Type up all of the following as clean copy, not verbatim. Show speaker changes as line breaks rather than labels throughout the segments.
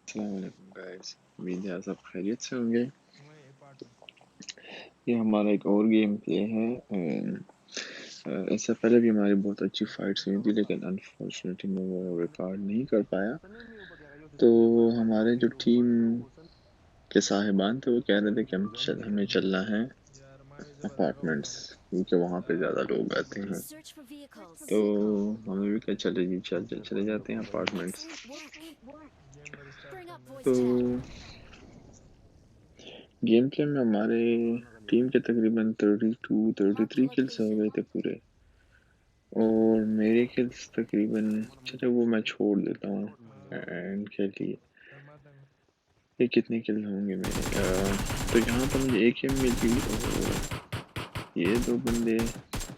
अस्सलाम वालेकुम गाइस। उम्मीद है आप सब खैरियत से होंगे। ये हमारा एक और गेम प्ले है। इससे पहले भी हमारी बहुत अच्छी फाइट्स हुई थी, लेकिन अनफॉर्चुनेटली मैं वो रिकॉर्ड नहीं कर पाया। तो हमारे जो टीम के साहिबान थे वो कह रहे थे कि हमें चलना है अपार्टमेंट्स, क्योंकि वहाँ पे ज़्यादा लोग आते हैं। तो हमें भी क्या, चले जी चले जाते हैं अपार्टमेंट्स। तो गेम प्ले में हमारे टीम के तकरीबन 33 किल्स हो गए थे पूरे, और मेरे किल्स तकरीबन, चलो वो मैं छोड़ देता हूँ एंड के लिए। ये कितने किल होंगे मेरे? तो यहाँ पर मुझे एक एम मिली, और ये दो बंदे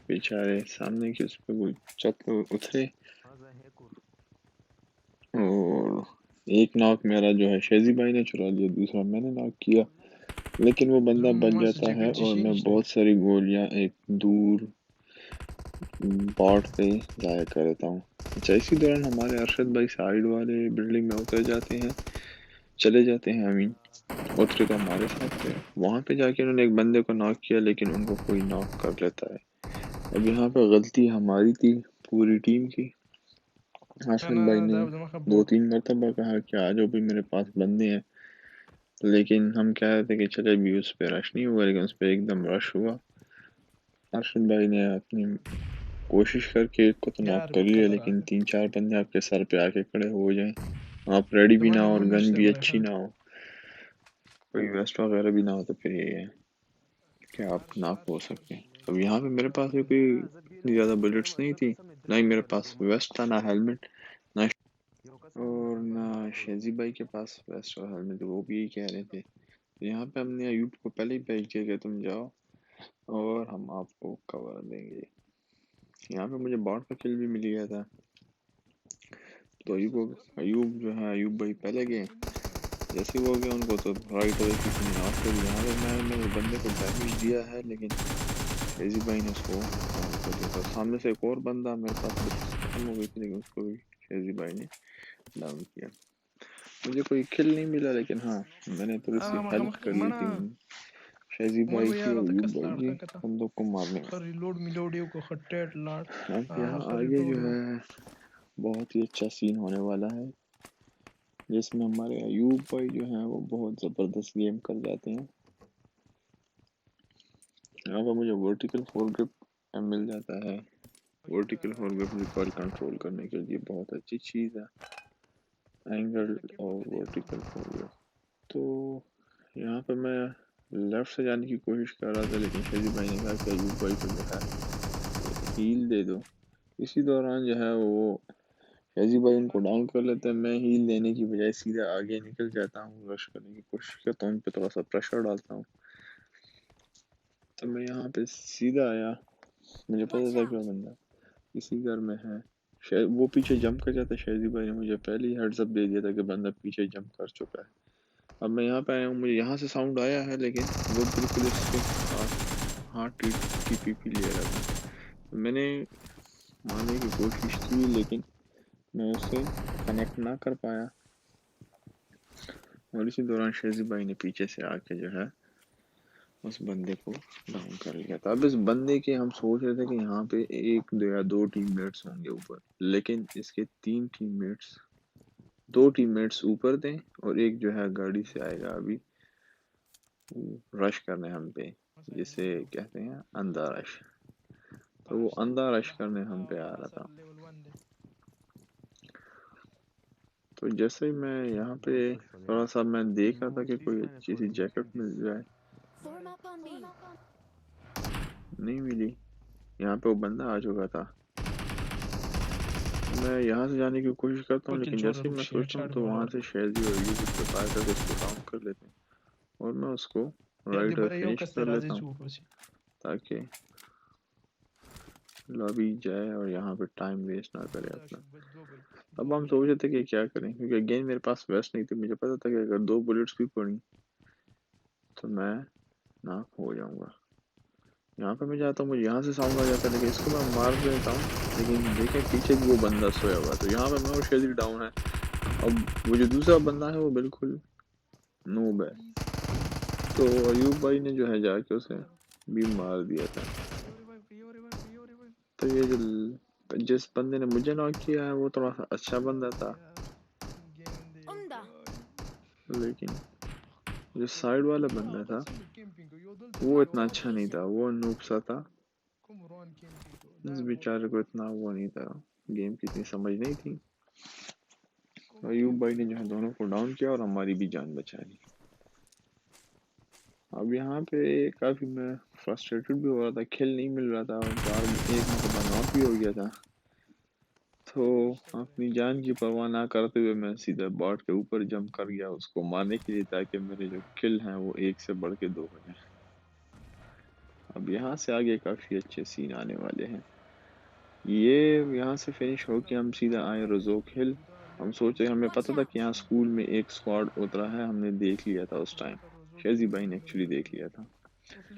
बेचारे सामने के उस पर वो चक उतरे, और एक नॉक मेरा जो है शेजी भाई ने चुरा लिया, दूसरा मैंने नॉक किया, लेकिन वो बंदा बच जाता है और मैं बहुत सारी गोलियां एक दूर बॉट पे ज़ाया कर देता हूँ। अच्छा, इसी दौरान हमारे अरशद भाई साइड वाले बिल्डिंग में उतर जाते हैं, चले जाते हैं। अमीन उतरे तो हमारे साथ थे, वहाँ पे जाके उन्होंने एक बंदे को नॉक किया, लेकिन उनको कोई नॉक कर लेता है। अब यहाँ पे गलती हमारी थी, पूरी टीम की। अरशद भाई ने 2-3 मरतबा कहा कि आ जाओ भी, मेरे पास बंदे हैं, लेकिन हम कह रहे थे कि चले भी उस पर रश नहीं हुआ, लेकिन उस पर एकदम रश हुआ। अरशद भाई ने अपनी कोशिश करके एक को तो नॉक कर लिया, लेकिन 3-4 बंदे आपके सर पे आके खड़े हो जाएं, आप रेडी भी ना हो और गन भी अच्छी ना हो, कोई वेस्ट वगैरह भी ना हो, तो फिर ये है कि आप नॉक हो सकते हैं। अब यहाँ पे मेरे पास भी कोई इतनी ज़्यादा बुलेट्स नहीं थी, ना ही मेरे पास वेस्ट था, ना हेलमेट, ना और ना शेजी भाई के पास वेस्ट और हेलमेट, वो भी यही कह रहे थे। तो यहाँ पे हमने अयूब को पहले ही भेज दिया कि तुम जाओ और हम आपको कवर देंगे। यहाँ पे मुझे बॉट का किल भी मिल गया था, तो अयूब जो है, अयूब भाई पहले गए, जैसे वो गया उनको तो राइट अवे किसी ने नॉक कर दिया। यहाँ पे मैंने बंदे को डैमेज दिया है, लेकिन शेजी भाई ने उसको डाउन कर दिया था। सामने से एक और बंदा, मेरे पास खत्म हो गई थी, लेकिन उसको भी शेजी भाई ने डाउन किया। मुझे कोई किल नहीं मिला, लेकिन हाँ, मैंने थोड़ी सी हेल्प कर ली थी शेजी भाई की और अयूब भाई की बंदों को मारने में। अब यहाँ आगे जो है बहुत ही अच्छा सीन होने वाला है, जिसमें हमारे अयूब भाई जो हैं वो बहुत ज़बरदस्त गेम कर जाते हैं। यहाँ पर मुझे वर्टिकल फोरग्रिप मिल जाता है। वर्टिकल फोरग्रिप रिकॉइल कंट्रोल करने के लिए बहुत अच्छी चीज़ है, एंगल और वर्टिकल फोरग्रिप। तो यहाँ पर मैं लेफ्ट से जाने की कोशिश कर रहा था, लेकिन शेजी भाई ने कहा कि अयूब भाई को जो है हील दे दो। इसी दौरान जो है वो शेजी भाई उनको डाउन कर लेते हैं। मैं हील देने की बजाय सीधा आगे निकल जाता हूँ, रश करने की कोशिश करता हूँ, उन पर थोड़ा सा प्रेशर डालता हूँ। तो मैं यहाँ पे सीधा आया, मुझे पता था कि वो बंदा इसी घर में है। शायद वो पीछे जंप कर जाता, शेजी भाई ने मुझे पहले ही हेड्स अप दे दिया था कि बंदा पीछे जंप कर चुका है। अब मैं यहाँ पे आया हूँ, मुझे यहाँ से साउंड आया है, लेकिन वो बिल्कुल इसके हाथ टीपीपी ले रहा था। तो मैंने मारने की कोशिश की, लेकिन मैं उसे कनेक्ट ना कर पाया, और इसी दौरान शेजी भाई ने पीछे से आके जो है उस बंदे को डाउन कर लिया था। अब इस बंदे के हम सोच रहे थे कि यहाँ पे एक दो या दो टीममेट्स होंगे ऊपर, लेकिन इसके 2 टीममेट्स ऊपर थे, और एक जो है गाड़ी से आएगा अभी रश करने हम पे, जिसे कहते हैं अंधा रश। तो वो अंधा रश करने हम पे आ रहा था। तो जैसे ही मैं यहाँ पे थोड़ा सा मैं देख रहा था कि कोई अच्छी सी जैकेट मिल जाए, नहीं मिली। यहाँ पे वो बंदा आ चुका था। मैं यहाँ से जाने की कोशिश करता हूँ, लेकिन जैसे ही मैं सोचता हूँ तो वहाँ से शेजी और यूब उस पर फायर करके उसको डाउन कर लेते हैं, और मैं उसको राइट और फिनिश कर लेता हूँ, ताकि लॉबी जाए और यहाँ पे टाइम वेस्ट ना करे अपना। अब हम सोच रहे थे कि क्या करें, क्योंकि अगेन मेरे पास वेस्ट नहीं थी। मुझे पता था कि अगर 2 बुलेट्स भी पड़ी तो मैं नाक हो जाऊंगा। यहाँ पे मैं जाता हूँ, मुझे यहाँ से साउंड आ जाता है, लेकिन इसको मैं मार देता हूँ, लेकिन देखें पीछे भी वो बंदा सोया हुआ। तो यहाँ पे मैं और शेजी डाउन है, अब वो जो दूसरा बंदा है वो बिल्कुल नूब है, तो अयूब भाई ने जो है जाके उसे भी मार दिया था। तो ये जो जिस बंदे ने मुझे नॉक किया है वो थोड़ा सा अच्छा बंदा था, लेकिन जो साइड वाला बंदा था वो इतना अच्छा नहीं था, वो नूब सा था। इस बेचारे को इतना वो नहीं था, गेम की इतनी समझ नहीं थी। अयूब भाई ने जो है दोनों को डाउन किया और हमारी भी जान बचा ली। अब यहाँ पे काफ़ी मैं फ्रस्ट्रेटेड भी हो रहा था, खेल नहीं मिल रहा था और बार एक मतलब नॉक भी हो गया था। तो अपनी जान की परवाह ना करते हुए मैं सीधा बॉट के ऊपर जंप कर गया उसको मारने के लिए, ताकि मेरे जो किल हैं वो एक से बढ़ के दो हो जाए। अब यहाँ से आगे काफ़ी अच्छे सीन आने वाले हैं। ये यहाँ से फिनिश हो के हम सीधा आए रोज़ोक हिल। हम सोचे, हमें पता था कि यहाँ स्कूल में एक स्क्वाड उतरा है, हमने देख लिया था उस टाइम, शेजी भाई ने एक्चुअली देख लिया था।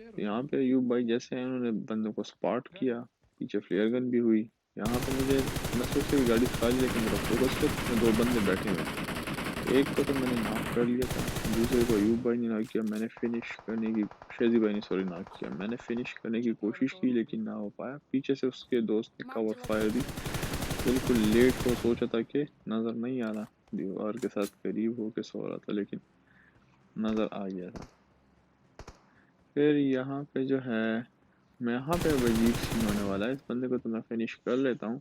तो यहाँ पे अयूब भाई जैसे हैं उन्होंने बंदों को स्पॉट किया, पीछे फ्लेयर गन भी हुई। यहाँ पे मुझे, मैं सोच रही गाड़ी खाली, लेकिन मेरा फोकस पे दो बंदे बैठे हुए थे। एक को तो मैंने नॉक कर लिया था, दूसरे को अयूब भाई ने नॉक किया। मैंने फिनिश करने की, शेजी भाई ने सॉरी नॉक किया, मैंने फिनिश करने की कोशिश की लेकिन ना हो पाया। पीछे से उसके दोस्त ने कवर फायर दी, बिल्कुल लेट को सोचा था कि नज़र नहीं आ रहा, दीवार के साथ करीब होके सो रहा था लेकिन नज़र आ गया था। फिर यहाँ पे जो है, मैं यहाँ पे अब अजीब सीन होने वाला है, इस बंदे को तो मैं फिनिश कर लेता हूँ।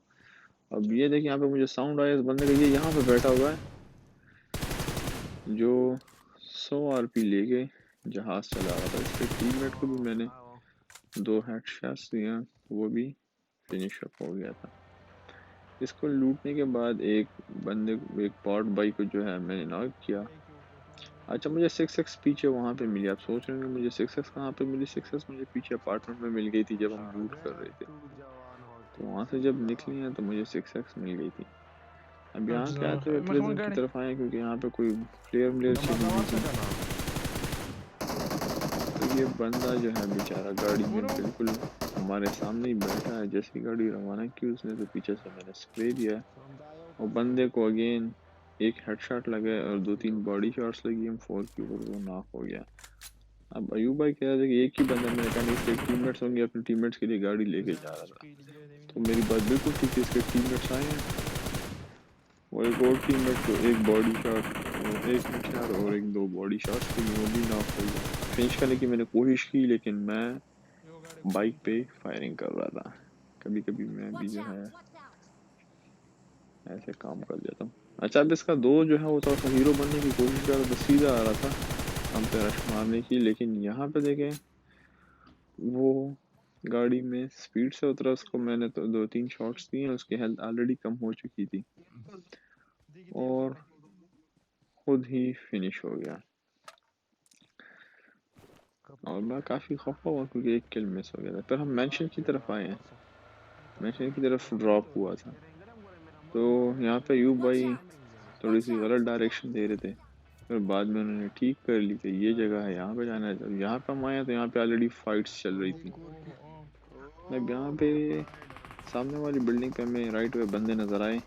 अब ये देखिए यहाँ पे मुझे साउंड आया इस बंदे का, ये यहाँ पे बैठा हुआ है जो 100 आरपी लेके जहाज चला रहा था। इसके टीममेट को भी मैंने 2 हेडशॉट्स दिए, वो भी फिनिश अप हो गया था। इसको लूटने के बाद एक बंदे, एक पॉट बाई को जो है मैंने नॉक किया। अच्छा, मुझे 6x पीछे वहाँ पे मिली। आप सोच रहे होंगे मुझे 6x कहाँ पे मिली। 6x मुझे पीछे अपार्टमेंट में मिल गई थी जब हम लूट कर रहे थे, तो वहाँ से जब निकली हैं तो मुझे 6x मिल गई थी। अब यहाँ के आते हुए प्रिज्म की तरफ आए क्योंकि यहाँ पे कोई प्लेयर चली हुई थी। तो ये बंदा जो है बेचारा गाड़ी में बिल्कुल हमारे सामने ही बैठा है। जैसी गाड़ी रवाना की उसने तो पीछे से मैंने स्प्रे दिया और बंदे को अगेन एक हेडशॉट लगा और 2-3 बॉडी शॉट्स लगी, हम 4 के ऊपर वो नॉक हो गया। अब अयूब भाई कह रहे थे कि एक ही बंदा, मैंने कहा नहीं, इसके टीममेट्स होंगे, अपने टीममेट्स के लिए गाड़ी लेके जा रहा था। तो मेरी बात बिल्कुल ठीक है, इसके टीममेट्स आए हैं और एक और टीममेट को एक बॉडी शॉट और एक हेडशॉट और एक 2 बॉडी शॉट्स के लिए वो भी नॉक हो गया। फिनिश करने की मैंने कोशिश की लेकिन मैं बाइक पे फायरिंग कर रहा था। कभी कभी मैं भी जो है ऐसे काम कर जाता हूँ। अच्छा, अब इसका दो जो है वो थोड़ा सा हीरो बनने की कोशिश कर रहा था, सीधा आ रहा था हम पे रश मारने की, लेकिन यहाँ पे देखें वो गाड़ी में स्पीड से उतरा। उसको मैंने तो 2-3 शॉट्स दिए, उसकी हेल्थ ऑलरेडी कम हो चुकी थी और खुद ही फिनिश हो गया। और मैं काफ़ी खफा हुआ क्योंकि एक किल मिस हो गया था। फिर हम मेंशन की तरफ आए हैं, मेंशन की तरफ ड्रॉप हुआ था। तो यहाँ पे यूब भाई थोड़ी सी गलत डायरेक्शन दे रहे थे, फिर बाद में उन्होंने ठीक कर ली कि ये जगह है, यहाँ पे जाना है। जब यहाँ पे हम आए तो यहाँ पे ऑलरेडी फाइट्स चल रही थी। अब यहाँ पे सामने वाली बिल्डिंग पे हमें राइट वे बंदे नज़र आए,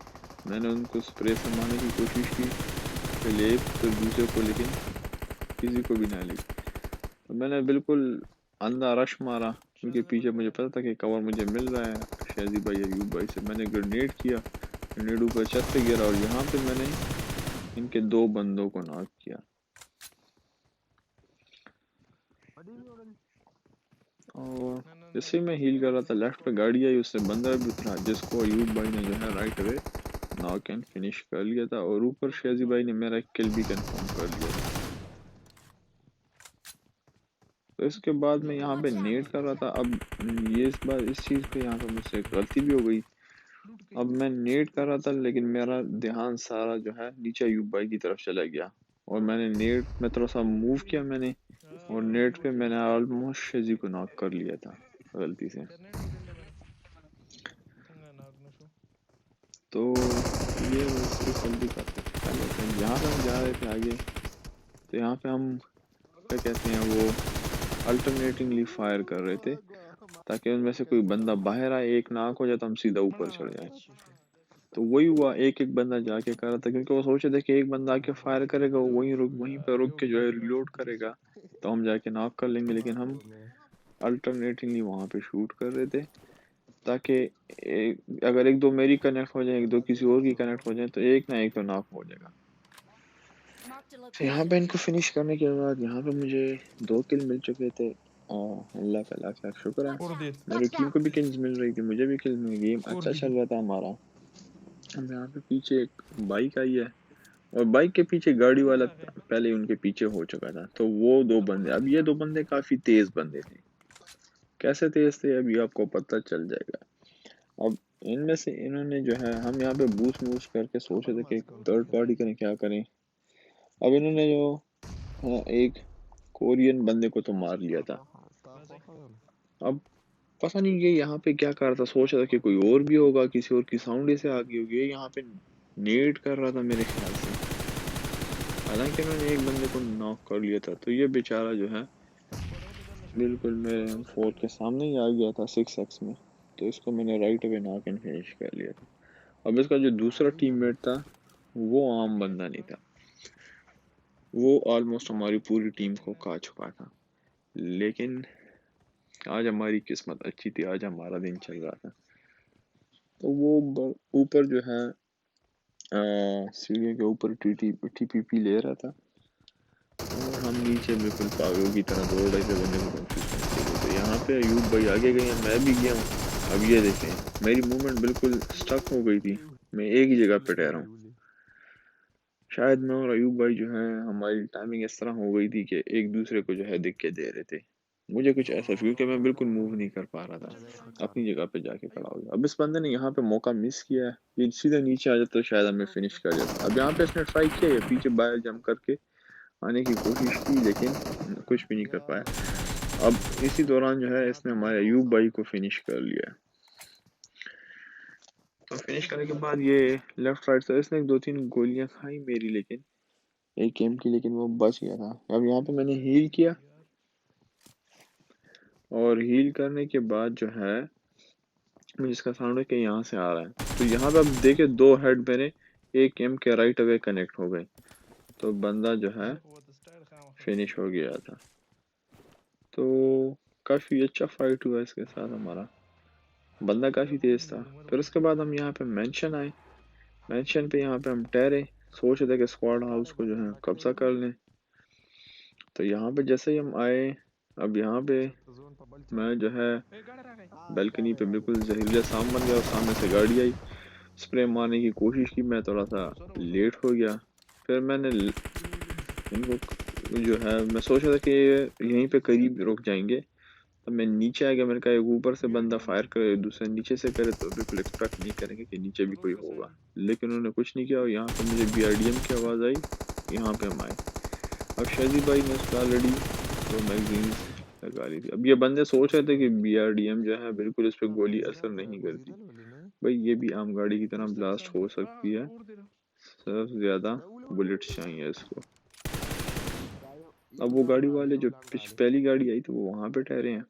मैंने उनको स्प्रे से मारने की कोशिश की, पहले एक फिर दूसरे को, लेकिन किसी को भी ना लगी। तो मैंने बिल्कुल अंधा रश मारा क्योंकि पीछे मुझे पता था कि कवर मुझे मिल रहा है शेजी भाई अयूब भाई से। मैंने ग्रेनेड किया, ग्रेनेड ऊपर छत पे गिरा और यहाँ पे मैंने इनके 2 बंदों को नॉक किया। और जैसे मैं हील कर रहा था लेफ्ट पे गाड़ी आई, उससे बंदा भी उतरा जिसको अयूब भाई ने जो है right way knock and finish कर लिया था और ऊपर शेजी भाई ने मेरा किल भी कंफर्म कर लिया था। तो इसके बाद मैं यहाँ पे नेट कर रहा था। अब ये इस बार इस चीज़ पे यहाँ पे मुझसे गलती भी हो गई। अब मैं नेट कर रहा था लेकिन मेरा ध्यान सारा जो है नीचे अयूब भाई की तरफ चला गया और मैंने नेट में थोड़ा सा मूव किया मैंने, और नेट पे मैंने ऑलमोस्ट शेजी को नॉक कर लिया था गलती से। तो ये बस इस जल्दी करते हैं। यहाँ पे हम जा रहे थे आगे, तो यहाँ पे हम क्या कहते हैं वो अल्टरनेटिंगली फायर कर रहे थे ताकि उनमें से कोई बंदा बाहर आए, एक नाक हो जाए तो हम सीधा ऊपर चढ़ जाए। तो वही हुआ, एक एक बंदा जाके कर रहा था, क्योंकि वो सोचे थे कि एक बंदा आके फायर करेगा, वो वहीं पे रुक के जो है रिलोड करेगा, तो हम जाके नॉक कर लेंगे। लेकिन हम अल्टरनेटिवली वहां पे शूट कर रहे थे, ताकि अगर एक दो मेरी कनेक्ट हो जाए, एक दो किसी और की कनेक्ट हो जाए, तो एक ना एक तो नॉक हो जाएगा। तो यहाँ पे इनको फिनिश करने के बाद यहाँ पे मुझे 2 किल मिल चुके थे, और अल्लाह का लाख लाख शुक्र है। मेरी टीम को भी किल्स मिल रही थी, मुझे भी किल्स मिल, गेम अच्छा चल रहा था हमारा। अब यहाँ पे पीछे एक बाइक आई है, और बाइक के पीछे गाड़ी वाला पहले उनके पीछे हो चुका था। तो वो 2 बंदे, अब ये 2 बंदे काफी तेज बंदे थे। कैसे तेज थे अभी आपको पता चल जाएगा। अब इनमें से इन्होंने जो है, हम यहाँ पे बूस्ट वूस्ट करके सोच रहे थे कि थर्ड पार्टी करें, क्या करें। अब इन्होंने जो एक कोरियन बंदे को तो मार लिया था। अब पता नहीं ये यहाँ पे क्या कर रहा था, सोच रहा था कि कोई और भी होगा, किसी और की साउंड से आ गई होगी। ये यहाँ पे नेट कर रहा था मेरे ख्याल से, हालांकि मैंने एक बंदे को नॉक कर लिया था। तो ये बेचारा जो है बिल्कुल मेरे M4 के सामने ही आ गया था 6x में, तो इसको मैंने right away knock and finish कर लिया था। अब इसका जो दूसरा टीममेट था वो आम बंदा नहीं था, वो ऑलमोस्ट हमारी पूरी टीम को खा चुका था। लेकिन आज हमारी किस्मत अच्छी थी, आज हमारा दिन चल रहा था। तो वो ऊपर जो है सीढ़ी के ऊपर TPP ले रहा था, और हम नीचे बिल्कुल पागलों की तरह दौड़ रहे थे बंदे को कंफ्यूज करने के लिए। तो यहाँ पे अयूब भाई आगे गए हैं, मैं भी गया हूँ। अब ये देखें, मेरी मूवमेंट बिल्कुल स्टक हो गई थी, मैं एक ही जगह पे ठहरा हूँ। शायद मैं और अयूब भाई जो है, हमारी टाइमिंग इस तरह हो गई थी कि एक दूसरे को जो है दिख के दे रहे थे। मुझे कुछ ऐसा फील कि मैं बिल्कुल मूव नहीं कर पा रहा था, अपनी जगह पे जाके खड़ा हो गया। अब इस बंदे ने यहाँ पे मौका मिस किया है, ये सीधा नीचे आ जाता तो शायद हमें फिनिश कर जाता। अब यहाँ पे इसने ट्राई किया है पीछे बाहर जंप करके आने की कोशिश की, लेकिन कुछ भी नहीं कर पाया। अब इसी दौरान जो है इसने हमारे अयूब भाई को फिनिश कर लिया। तो फिनिश करने के बाद ये लेफ्ट राइट से इसने 2-3 गोलियां खाई मेरी, लेकिन एक गेम की, लेकिन वो बच गया था। अब यहाँ पे मैंने हील किया, और हील करने के बाद जो है मुझे इसका साउंड है कि यहाँ से आ रहा है। तो यहाँ पे अब देखे 2 हेड मेरे एक एम के राइट अवे कनेक्ट हो गए, तो बंदा जो है फिनिश हो गया था। तो काफ़ी अच्छा फाइट हुआ इसके साथ हमारा, बंदा काफ़ी तेज था। फिर उसके बाद हम यहाँ पे मेंशन आए, मेंशन पे यहाँ पे हम ठहरे, सोच रहे थे कि स्क्वाड हाउस को जो है कब्जा कर लें। तो यहाँ पे जैसे ही हम आए, अब यहाँ पे मैं जो है बैल्कनी पे बिल्कुल जहरीला सांप बन गया, और सामने से गाड़ी आई, स्प्रे मारने की कोशिश की, मैं थोड़ा सा लेट हो गया। फिर मैंने इनको जो है, मैं सोच रहा था कि यहीं पे करीब रुक जाएंगे। अब मैं नीचे आ गया, मैंने कहा एक ऊपर से बंदा फायर करे, दूसरा नीचे से करे, तो बिल्कुल एक्सपेक्ट नहीं करेंगे कि नीचे भी कोई होगा। लेकिन उन्होंने कुछ नहीं किया, और यहाँ पे मुझे BRDM की आवाज़ आई, यहाँ पे हम आए। अब शादी भाई ने उसका ऑलरेडी 2 मैगजीन लगा ली थी। अब ये बंदे सोच रहे थे कि BRDM जो है बिल्कुल इस पर गोली असर नहीं करती। भाई ये भी आम गाड़ी की तरह ब्लास्ट हो सकती है, सबसे ज़्यादा बुलेट्स चाहिए इसको। अब वो गाड़ी वाले जो पहली गाड़ी आई थी वो वहाँ पे ठहरे हैं,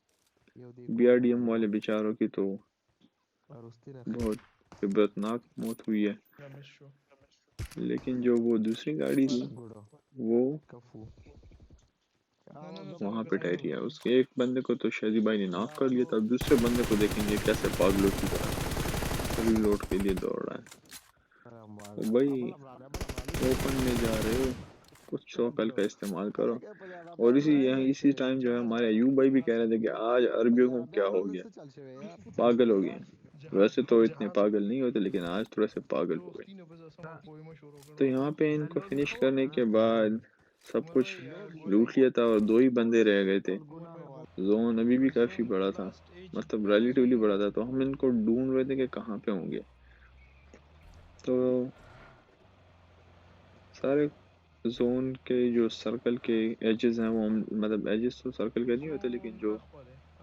BRDM वाले बेचारों की तो बहुत इबरतनाक मौत हुई है। लेकिन जो वो दूसरी गाड़ी थी वो वहाँ पे ठहरी है, उसके एक बंदे को तो शादी भाई ने नॉक कर लिया था। अब दूसरे बंदे को देखेंगे कैसे पागलों की तरह रीलोड के लिए दौड़ रहा है। तो भाई ओपन में जा रहे हो, कुछ अकल का इस्तेमाल करो। और इसी टाइम जो है हमारे अयूब भाई भी कह रहे थे कि आज अरबियों को क्या हो गया, पागल हो गए। वैसे तो इतने पागल नहीं होते, लेकिन आज थोड़ा से पागल हो गए। तो यहाँ पे इनको फिनिश करने के बाद सब कुछ लूट लिया था, और 2 ही बंदे रह गए थे। जोन अभी भी काफी बड़ा था, मतलब रिलेटिवली बड़ा था। तो हम इनको ढूंढ रहे थे कि कहाँ पे होंगे। तो सारे जोन के जो सर्कल के एजेस हैं वो मतलब एजेस तो सर्कल के नहीं होते, लेकिन जो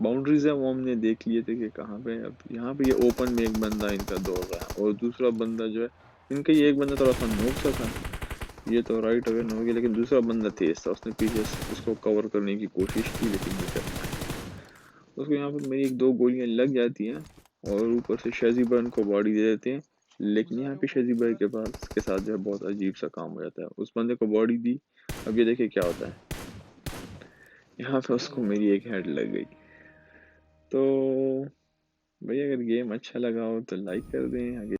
बाउंड्रीज है वो हमने देख लिए थे कि कहाँ पे। अब यहाँ पे ये ओपन में एक बंदा इनका दौड़ रहा है, और दूसरा बंदा जो है इनका, ये एक बंदा थोड़ा सा नोक सा था, ये तो राइट अवे न हो गया। लेकिन दूसरा बंदा तेज था, उसने पीछे उसको कवर करने की कोशिश की, लेकिन नहीं कर पाया। उसको यहाँ पर मेरी 1-2 गोलियां लग जाती हैं, और ऊपर से शेजीबर्न को बॉडी दे देते हैं। लेकिन यहाँ पे शेजी भाई के पास के साथ जो है बहुत अजीब सा काम हो जाता है। उस बंदे को बॉडी दी, अब ये देखिए क्या होता है, यहाँ पे उसको मेरी एक हेड लग गई। तो भाई अगर गेम अच्छा लगा हो तो लाइक कर दें। आगे